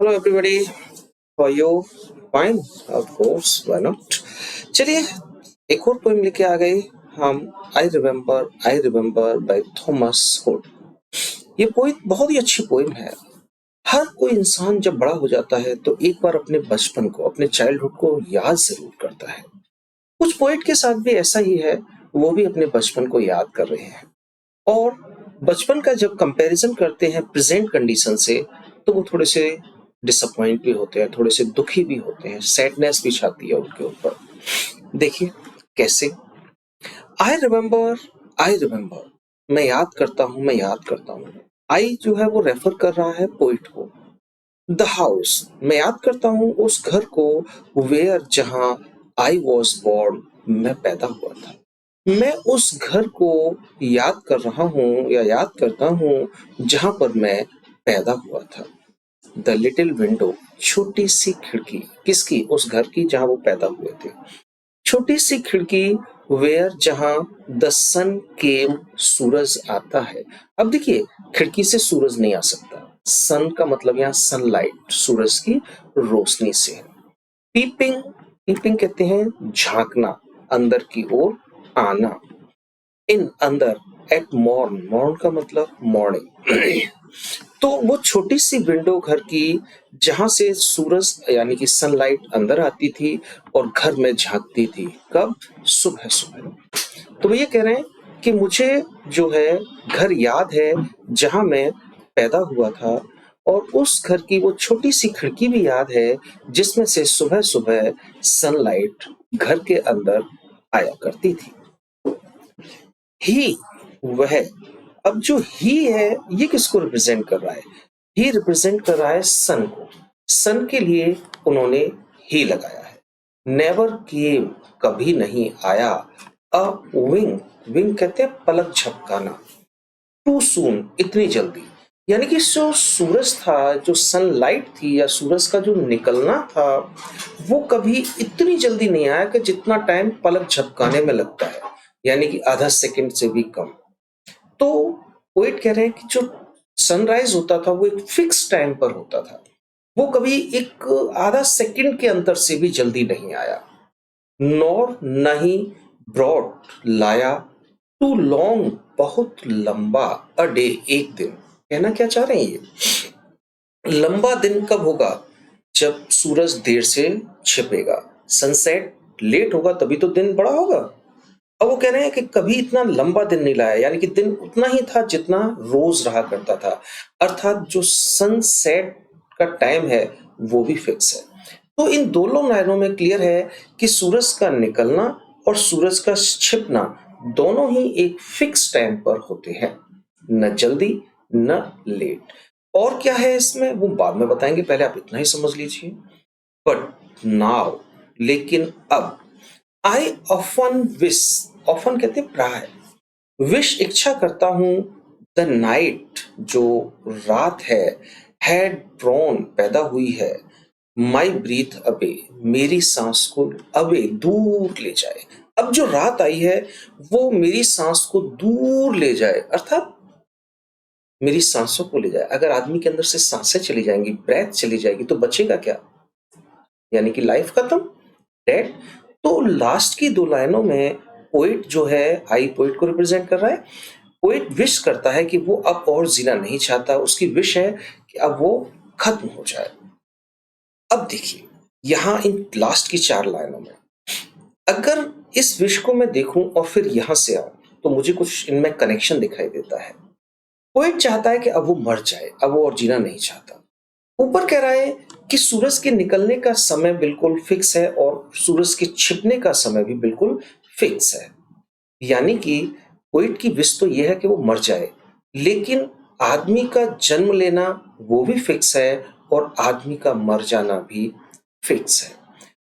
Hello everybody. For you fine, of course, why not. चलिए, एक और पोएम लेके आ गए हम। I remember by Thomas hood. ये पोएम बहुत ही अच्छी पोएम है। हर कोई इंसान जब बड़ा हो जाता है तो एक बार अपने बचपन को, अपने चाइल्डहुड को याद जरूर करता है। कुछ पोएट के साथ भी ऐसा ही है। वो भी अपने बचपन को याद कर रहे हैं। और बचपन का जब कंपैरिजन करते हैं प्रेजेंट कंडीशन से, तो वो थोड़े से डिसअपॉइंट भी होते हैं, थोड़े से दुखी भी होते हैं, सैडनेस भी छाती है उनके ऊपर। देखिए कैसे। आई रिमेम्बर, मैं याद करता हूँ, मैं याद करता हूँ। आई जो है वो रेफर कर रहा है पोइट को। द हाउस, मैं याद करता हूँ उस घर को, वेयर, जहाँ आई वॉज बोर्न, मैं पैदा हुआ था। मैं उस घर को याद कर रहा हूँ या याद करता हूँ जहां पर मैं पैदा हुआ था। द लिटिल विंडो, छोटी सी खिड़की। किसकी? उस घर की जहां वो पैदा हुए थे। छोटी सी खिड़की, वेयर, जहां द सन केम, सूरज आता है। अब देखिए, खिड़की से सूरज नहीं आ सकता। सन का मतलब यहाँ सनलाइट, सूरज की रोशनी से है। पीपिंग, पीपिंग कहते हैं झांकना, अंदर की ओर आना। इन, अंदर। एट मॉर्न, मॉर्न का मतलब मॉर्निंग। तो वो छोटी सी विंडो घर की, जहां से सूरज यानी कि सनलाइट अंदर आती थी और घर में झांकती थी। कब? सुबह सुबह। तो वो ये कह रहे हैं कि मुझे जो है घर याद है जहां मैं पैदा हुआ था, और उस घर की वो छोटी सी खिड़की भी याद है जिसमें से सुबह सुबह सनलाइट घर के अंदर आया करती थी। ही, वह। अब जो ही है ये किसको रिप्रेजेंट कर रहा है? ही रिप्रेजेंट कर रहा है सन को। सन के लिए उन्होंने ही लगाया है। नेवर केम, कभी नहीं आया। अ विंग, विंग कहते हैं पलक झपकाना। टू सून, इतनी जल्दी। यानी कि जो सूरज था, जो सनलाइट थी या सूरज का जो निकलना था, वो कभी इतनी जल्दी नहीं आया कि जितना टाइम पलक झपकाने में लगता है, यानी कि आधा सेकंड से भी कम। तो पोएट कह रहे हैं कि जो सनराइज होता था वो एक फिक्स टाइम पर होता था। वो कभी एक आधा सेकंड के अंतर से भी जल्दी नहीं आया। नॉर, नहीं। ब्रॉड, लाया। टू लॉन्ग, बहुत लंबा। अ डे, एक दिन। कहना क्या चाह रहे हैं ये? लंबा दिन कब होगा? जब सूरज देर से छिपेगा। सनसेट लेट होगा तभी तो दिन बड़ा होगा। अब वो कह रहे हैं कि कभी इतना लंबा दिन नहीं लाया, यानी कि दिन उतना ही था जितना रोज रहा करता था। अर्थात जो सनसेट का टाइम है वो भी फिक्स है। तो इन दोनों लाइनों में क्लियर है कि सूरज का निकलना और सूरज का छिपना दोनों ही एक फिक्स टाइम पर होते हैं, न जल्दी न लेट। और क्या है इसमें वो बाद में बताएंगे, पहले आप इतना ही समझ लीजिए। बट नाउ, लेकिन अब। आई ऑफन विश, ऑफन कहते हैं प्राय। विश, इच्छा करता हूं। द नाइट, जो रात है, हैड ड्रॉन, पैदा हुई है। माई ब्रीथ अवे, मेरी सांस को अवे, दूर ले जाए। अब जो रात आई है वो मेरी सांस को दूर ले जाए, अर्थात मेरी सांसों को ले जाए। अगर आदमी के अंदर से सांसें चली जाएंगी, ब्रेथ चली जाएगी, तो बचेगा क्या? यानी कि लाइफ खत्म, डेड। तो लास्ट की दो लाइनों में पोइट जो है, आई पोइट को रिप्रेजेंट कर रहा है। पोइट विश करता है कि वो अब और जीना नहीं चाहता, उसकी विश है कि अब वो खत्म हो जाए। अब देखिए, यहां इन लास्ट की चार लाइनों में अगर इस विश को मैं देखूं और फिर यहां से आऊं, तो मुझे कुछ इनमें कनेक्शन दिखाई देता है। पोइट चाहता है कि अब वो मर जाए, अब वो और जीना नहीं चाहता। ऊपर कह रहा है कि सूरज के निकलने का समय बिल्कुल फिक्स है और सूरज के छिपने का समय भी बिल्कुल फिक्स है। यानी कि पोइट की विश तो यह है कि वो मर जाए, लेकिन आदमी का जन्म लेना वो भी फिक्स है और आदमी का मर जाना भी फिक्स है।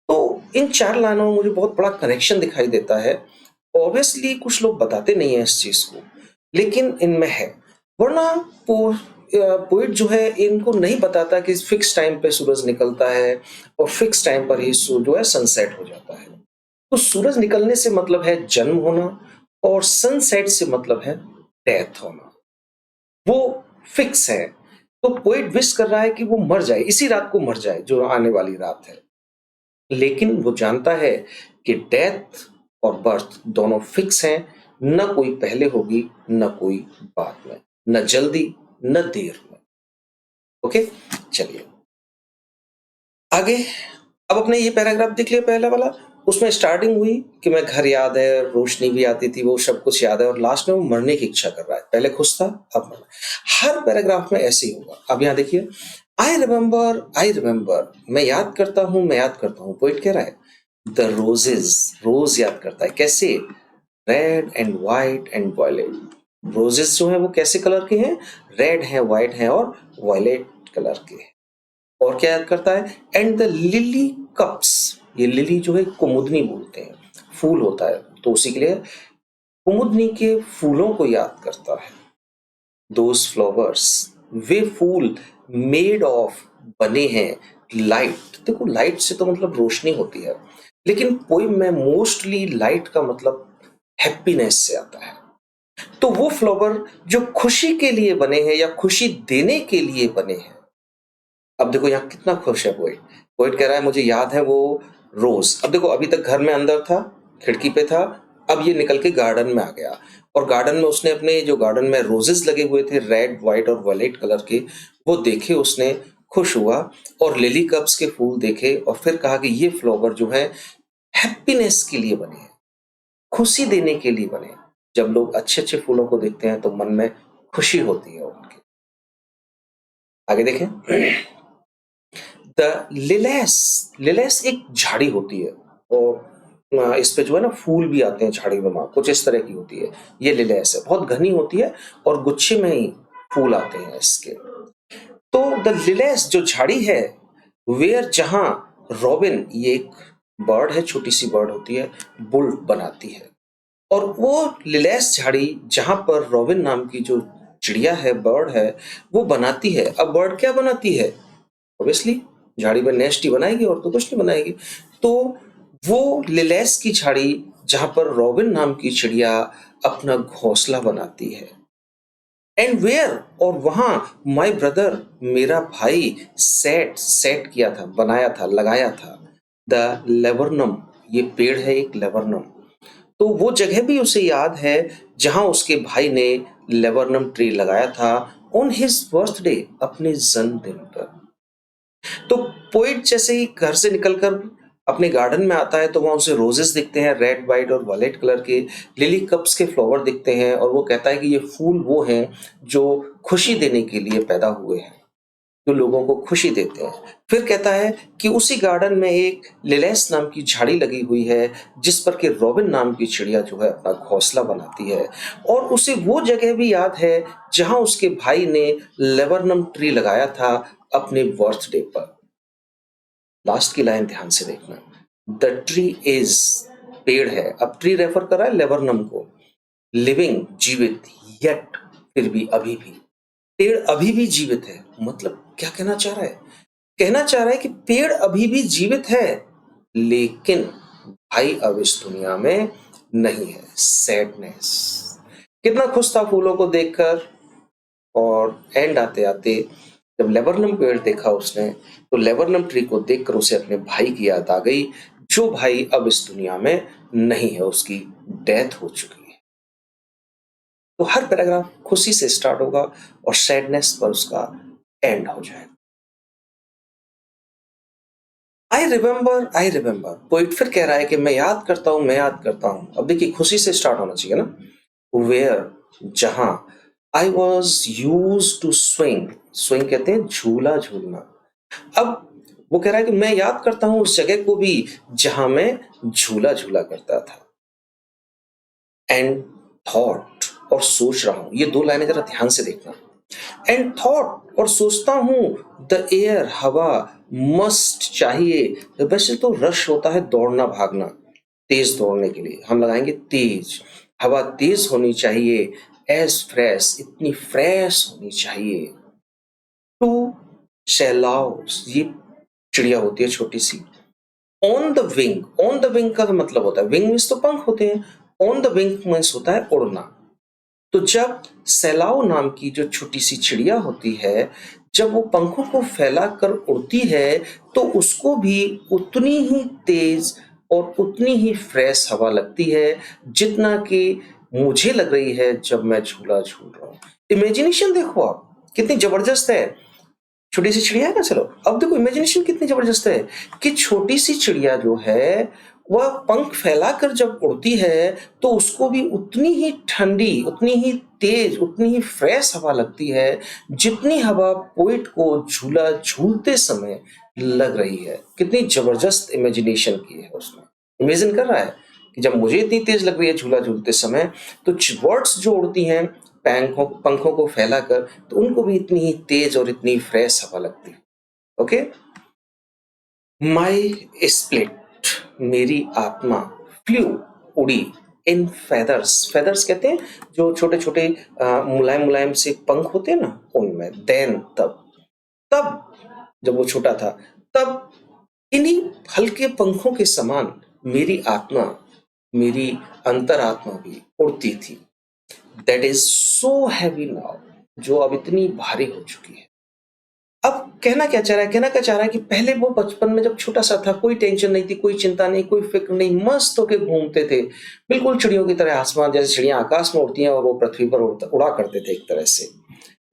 तो इन चार लाइनों में मुझे बहुत बड़ा कनेक्शन दिखाई देता है। ऑब्वियसली कुछ लोग बताते नहीं है इस चीज को, लेकिन इनमें है। वरना पोइट जो है इनको नहीं बताता कि फिक्स टाइम पे सूरज निकलता है और फिक्स टाइम पर ही जो है सनसेट हो जाता है। तो सूरज निकलने से मतलब है जन्म होना, और सनसेट से मतलब है डेथ होना। वो फिक्स है। तो पोएट विश कर रहा है कि वो मर जाए, इसी रात को मर जाए जो आने वाली रात है। लेकिन वो जानता है कि डेथ और बर्थ दोनों फिक्स हैं, न कोई पहले होगी न कोई बाद में, न जल्दी न देर में। ओके, चलिए आगे। अब अपने ये पैराग्राफ देख लिया पहला वाला, उसमें स्टार्टिंग हुई कि मैं घर याद है, रोशनी भी आती थी, वो सब कुछ याद है, और लास्ट में वो मरने की इच्छा कर रहा है। पहले खुश था, अब मरना। हर पैराग्राफ में ऐसे ही होगा। अब यहाँ देखिए, आई रिमेम्बर, मैं याद करता हूँ, मैं याद करता हूँ। पोइट कह रहा है द रोजेज, रोज याद करता है। कैसे? Red and white and violet. Roses जो है वो कैसे कलर के हैं? रेड है, व्हाइट है और वायलेट कलर के हैं। और क्या याद करता है? एंड द लिली कप्स, ये लिली जो है कुमुदनी बोलते हैं, फूल होता है, तो उसी के लिए कुमुदनी के फूलों को याद करता है। दोज फ्लावर्स, वे फूल, मेड ऑफ, बने हैं, लाइट। देखो लाइट से तो मतलब रोशनी होती है, लेकिन पोइम में मोस्टली लाइट का मतलब हैप्पीनेस से आता है। तो वो फ्लावर जो खुशी के लिए बने हैं या खुशी देने के लिए बने हैं। अब देखो यहाँ कितना खुश है पोइट। पोइट कह रहा है मुझे याद है वो रोज। अब देखो अभी तक घर में अंदर था, खिड़की पे था, अब ये निकल के गार्डन में आ गया, और गार्डन में उसने अपने जो गार्डन में रोजेस लगे हुए थे रेड, व्हाइट और वायलेट कलर के, वो देखे, उसने खुश हुआ, और लिली कप्स के फूल देखे, और फिर कहा कि ये फ्लावर जो है हैप्पीनेस के लिए बने हैं, खुशी देने के लिए बने हैं। जब लोग अच्छे अच्छे फूलों को देखते हैं तो मन में खुशी होती है उनकी। आगे देखें, द लिलेस, लिलेस एक झाड़ी होती है, और इस पे जो है ना फूल भी आते हैं झाड़ी में, कुछ इस तरह की होती है। ये लिलेस है, बहुत घनी होती है, और गुच्छे में ही फूल आते हैं इसके। तो द लिलेस जो झाड़ी है, वेयर, जहां रॉबिन, ये एक बर्ड है, छोटी सी बर्ड होती है, बुल्ट बनाती है। और वो लिलेस झाड़ी जहां पर रॉबिन नाम की जो चिड़िया है, बर्ड है, वो बनाती है। अब बर्ड क्या बनाती है? ऑब्वियसली झाड़ी में नेस्ट ही बनाएगी, और तो कुछ नहीं बनाएगी। तो वो लिलेस की झाड़ी जहां पर रॉबिन नाम की चिड़िया अपना घोंसला बनाती है। एंड वेयर, और वहां माय ब्रदर, मेरा भाई, सेट, सेट किया था, बनाया था, लगाया था, द लेबरनम, ये पेड़ है एक लेबरनम। तो वो जगह भी उसे याद है जहां उसके भाई ने लेबरनम ट्री लगाया था ऑन हिज बर्थडे, अपने जन्मदिन पर। तो पोइट जैसे ही घर से निकलकर अपने गार्डन में आता है तो वहां उसे रोजेस दिखते हैं, रेड, व्हाइट और वायलेट कलर के, लिली कप्स के फ्लावर दिखते हैं, और वो कहता है कि ये फूल वो हैं जो खुशी देने के लिए पैदा हुए हैं, जो लोगों को खुशी देते हैं। फिर कहता है कि उसी गार्डन में एक लिलेस नाम की झाड़ी लगी हुई है जिस पर कि रॉबिन नाम की चिड़िया जो है अपना घोंसला बनाती है, और उसे वो जगह भी याद है जहां उसके भाई ने लेबरनम ट्री लगाया था अपने बर्थडे पर। लास्ट की लाइन ध्यान से देखना, द ट्री इज, पेड़ है, अब ट्री रेफर कर रहा है लेबरनम को, लिविंग, जीवित, येट, फिर भी, अभी भी, पेड़ अभी भी जीवित है। मतलब क्या कहना चाह रहा है? कहना चाह रहा है कि पेड़ अभी भी जीवित है, लेकिन भाई अब इस दुनिया में नहीं है। सैडनेस। कितना खुश था फूलों को देखकर, और एंड आते आते जब लेबरनम पेड़ देखा उसने, तो लेबरनम ट्री को देखकर उसे अपने भाई की याद आ गई, जो भाई अब इस दुनिया में नहीं है, उसकी डेथ हो चुकी है। तो हर पैराग्राफ खुशी से स्टार्ट होगा और सैडनेस पर उसका एंड हो जाएगा। आई रिमेम्बर, पोइट फिर कह रहा है कि मैं याद करता हूं, मैं याद करता हूं। अब देखिए खुशी से स्टार्ट होना चाहिए ना। वेयर, जहां, I was use to swing, swing कहते हैं झूला झूलना। अब वो कह रहा है कि मैं याद करता हूं उस जगह को भी जहां मैं झूला झूला करता था। एंड थॉट, और सोच रहा हूं, ये दो लाइनें जरा ध्यान से देखना। एंड थॉट, और सोचता हूं, द एयर, हवा, मस्ट, चाहिए। वैसे तो रश होता है दौड़ना भागना, तेज दौड़ने के लिए हम लगाएंगे तेज, हवा तेज होनी चाहिए, एज फ्रेश, इतनी फ्रेश होनी चाहिए। टू शैलाउस, ये चिड़िया होती है छोटी सी। On the wing, on the wing का मतलब होता है, विंग मीन्स तो पंख होते हैं, ऑन द विंग मीन्स होता है उड़ना। तो जब सैलाओ नाम की जो छोटी सी चिड़िया होती है, जब वो पंखों को फैलाकर उड़ती है, तो उसको भी उतनी ही तेज और उतनी ही फ्रेश हवा लगती है जितना कि मुझे लग रही है जब मैं झूला झूल रहा हूँ। इमेजिनेशन देखो आप, कितनी जबरदस्त है। छोटी सी चिड़िया है ना, चलो अब देखो इमेजिनेशन कितनी जबरदस्त है कि छोटी सी चिड़िया जो है वह पंख फैलाकर जब उड़ती है तो उसको भी उतनी ही ठंडी, उतनी ही तेज, उतनी ही फ्रेश हवा लगती है जितनी हवा पोइट को झूला झूलते समय लग रही है। कितनी जबरदस्त इमेजिनेशन की है उसने। इमेजिन कर रहा है कि जब मुझे इतनी तेज लग रही है झूला झूलते समय, तो बर्ड्स जो उड़ती हैं पंखों को फैलाकर, तो उनको भी इतनी ही तेज और इतनी फ्रेश हवा लगती है। ओके, माई स्प्लिट, मेरी आत्मा, फ्लू, उड़ी, इन फेदर्स, फेदर्स कहते हैं जो छोटे छोटे मुलायम मुलायम से पंख होते हैं ना, उनमें। देन, तब, तब जब वो छोटा था, तब इन्हीं हल्के पंखों के समान मेरी आत्मा, मेरी अंतरात्मा भी उड़ती थी। That is so heavy now, जो अब इतनी भारी हो चुकी है। अब कहना क्या चाह रहा है, कहना क्या चाह रहा है कि पहले वो बचपन में जब छोटा सा था, कोई टेंशन नहीं थी, कोई चिंता नहीं, कोई फिक्र नहीं, मस्त होके घूमते थे बिल्कुल चिड़ियों की तरह। आसमान जैसे चिड़ियां आकाश में उड़ती हैं और वो पृथ्वी पर उड़ा करते थे एक तरह से।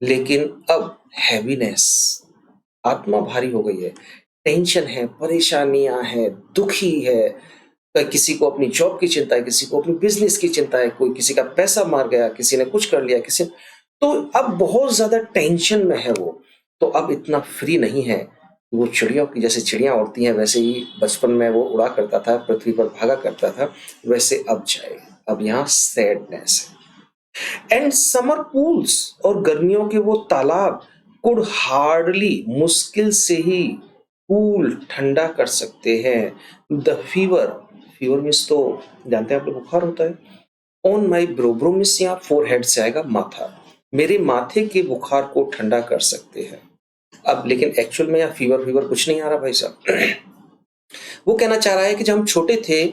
लेकिन अब हैवीनेस, आत्मा भारी हो गई है, टेंशन है, परेशानियां हैं, दुखी है। किसी को अपनी जॉब की चिंता है, किसी को अपनी बिजनेस की चिंता है, कोई किसी का पैसा मार गया, किसी ने कुछ कर लिया, किसी, तो अब बहुत ज्यादा टेंशन में है वो। तो अब इतना फ्री नहीं है। वो चिड़ियों की, जैसे चिड़ियां उड़ती हैं वैसे ही बचपन में वो उड़ा करता था, पृथ्वी पर भागा करता था, वैसे अब जाए। अब यहाँ सैडनेस है। एंड समर पूल्स, और गर्मियों के वो तालाब, कुड हार्डली, मुश्किल से ही, कूल, ठंडा कर सकते हैं द फीवर, फीवर मीन्स तो जानते हैं आप लोग, बुखार होता है। ऑन माई ब्रो मीन्स यहाँ फोरहेड से आएगा, माथा, मेरे माथे के बुखार को ठंडा कर सकते हैं। अब लेकिन एक्चुअल में यहाँ फीवर फीवर कुछ नहीं आ रहा भाई साहब। वो कहना चाह रहा है कि जब हम छोटे थे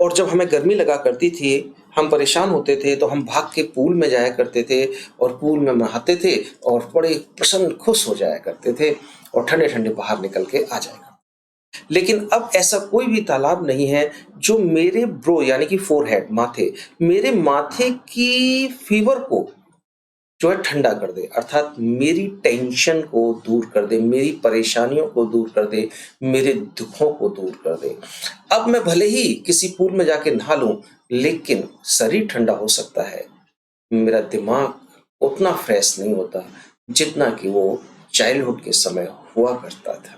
और जब हमें गर्मी लगा करती थी, हम परेशान होते थे, तो हम भाग के पूल में जाया करते थे और पूल में नहाते थे और बड़े प्रसन्न खुश हो जाया करते थे और ठंडे ठंडे बाहर निकल के आ जाएगा। लेकिन अब ऐसा कोई भी तालाब नहीं है जो मेरे ब्रो यानी कि फोरहेड, माथे, मेरे माथे की फीवर को जो है ठंडा कर दे, अर्थात मेरी टेंशन को दूर कर दे, मेरी परेशानियों को दूर कर दे, मेरे दुखों को दूर कर दे। अब मैं भले ही किसी पूल में जाके नहा लूं, लेकिन शरीर ठंडा हो सकता है, मेरा दिमाग उतना फ्रेश नहीं होता जितना कि वो चाइल्डहुड के समय हुआ करता था।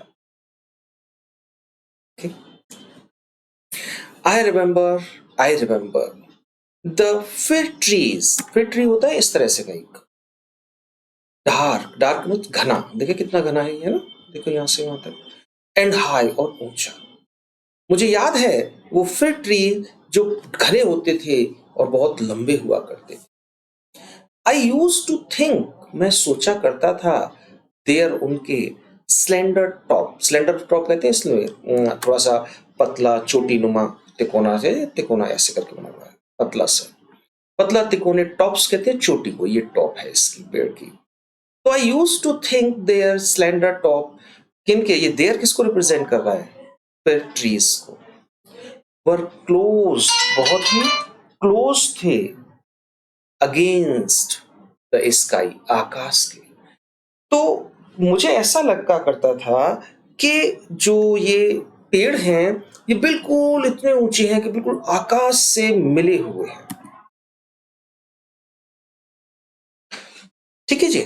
आई रिमेंबर द फिर ट्रीज, फिर ट्री होता है इस तरह से कहीं, डार्क, डार्क मतलब घना, देखिए कितना घना है ये ना, देखो यहाँ से वहां तक, एंड हाई, और ऊंचा। मुझे याद है वो फिर ट्री जो घने होते थे और बहुत लंबे हुआ करते थे। आई यूज टू थिंक, मैं सोचा करता था, देयर, उनके, स्लेंडर टॉप कहते हैं इसलिए, थोड़ा सा पतला चोटी नुमा, तिकोना से, तिकोना ऐसे करके बना हुआ है, पतला सा, पतला तिकोने टॉप्स कहते हैं चोटी को, ये टॉप है इसकी पेड़ की। तो I use to think their slender top, किनके, ये देयर किसको रिप्रेजेंट कर रहा है, फिर ट्रीज को, वर क्लोज, बहुत ही क्लोज थे, अगेंस्ट द स्काई, आकाश के। तो मुझे ऐसा लगता करता था कि जो ये पेड़ हैं ये बिल्कुल इतने ऊंचे हैं कि बिल्कुल आकाश से मिले हुए हैं। ठीक है जी।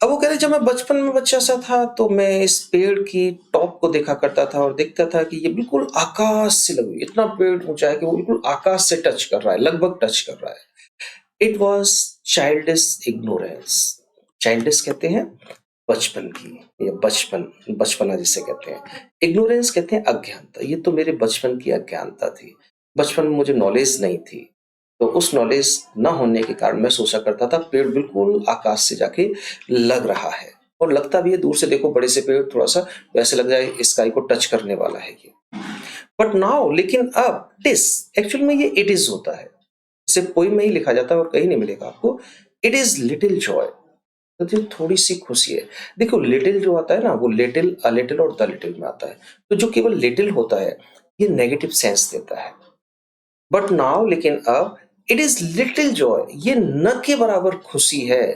अब वो कह रहे जब मैं बचपन में बच्चा सा था तो मैं इस पेड़ की टॉप को देखा करता था और देखता था कि ये बिल्कुल आकाश से लगी हुई, इतना पेड़ ऊंचा है कि वो बिल्कुल आकाश से टच कर रहा है, लगभग टच कर रहा है। It was childish ignorance, childish कहते हैं बचपन की, या बचपन, बचपना जिसे कहते हैं, इग्नोरेंस कहते हैं अज्ञानता। ये तो मेरे बचपन की अज्ञानता थी, बचपन में मुझे नॉलेज नहीं थी, तो उस नॉलेज न होने के कारण मैं सोचा करता था पेड़ बिल्कुल आकाश से जाके लग रहा है, और लगता भी है, दूर से देखो बड़े से पेड़ थोड़ा सा वैसे लग जाए स्काई को टच करने वाला है ये। बट नाउ, लेकिन अब, दिस एक्चुअल में ये इट इज होता है, इसे पोइम में ही लिखा जाता है और कहीं नहीं मिलेगा आपको। इट इज लिटिल जॉय, तो जो थोड़ी सी खुशी है। देखो लिटिल जो आता है ना, वो लिटिल, अ लिटिल और द लिटिल में आता है। तो जो केवल लिटिल होता है, ये नेगेटिव सेंस देता है। बट नाउ, लेकिन अब, इट इज लिटिल जॉय, ये न के बराबर खुशी है।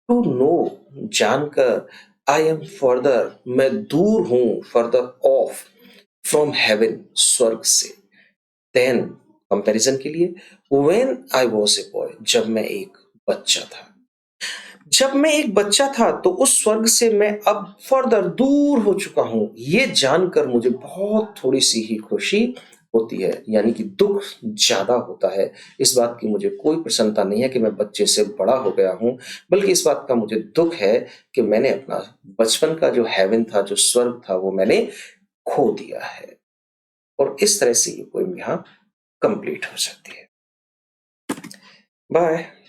टू नो, जानकर, आई एम फर्दर, मैं दूर हूं, फर्दर ऑफ, फ्रॉम हेवन, स्वर्ग से। देन, कंपैरिजन के लिए, when I was a boy, जब मैं एक बच्चा था। जब मैं एक बच्चा था तो उस स्वर्ग से मैं अब फर्दर दूर हो चुका हूं, ये जानकर मुझे बहुत थोड़ी सी ही खुशी होती है, यानी कि दुख ज्यादा होता है। इस बात की मुझे कोई प्रसन्नता नहीं है कि मैं बच्चे से बड़ा हो गया हूं, बल्कि इस बात का मुझे दुख है कि मैंने अपना बचपन का जो हेवन था, जो स्वर्ग था, वो मैंने खो दिया है। और इस तरह से ये पोएम यहाँ कंप्लीट हो जाती है। बाय।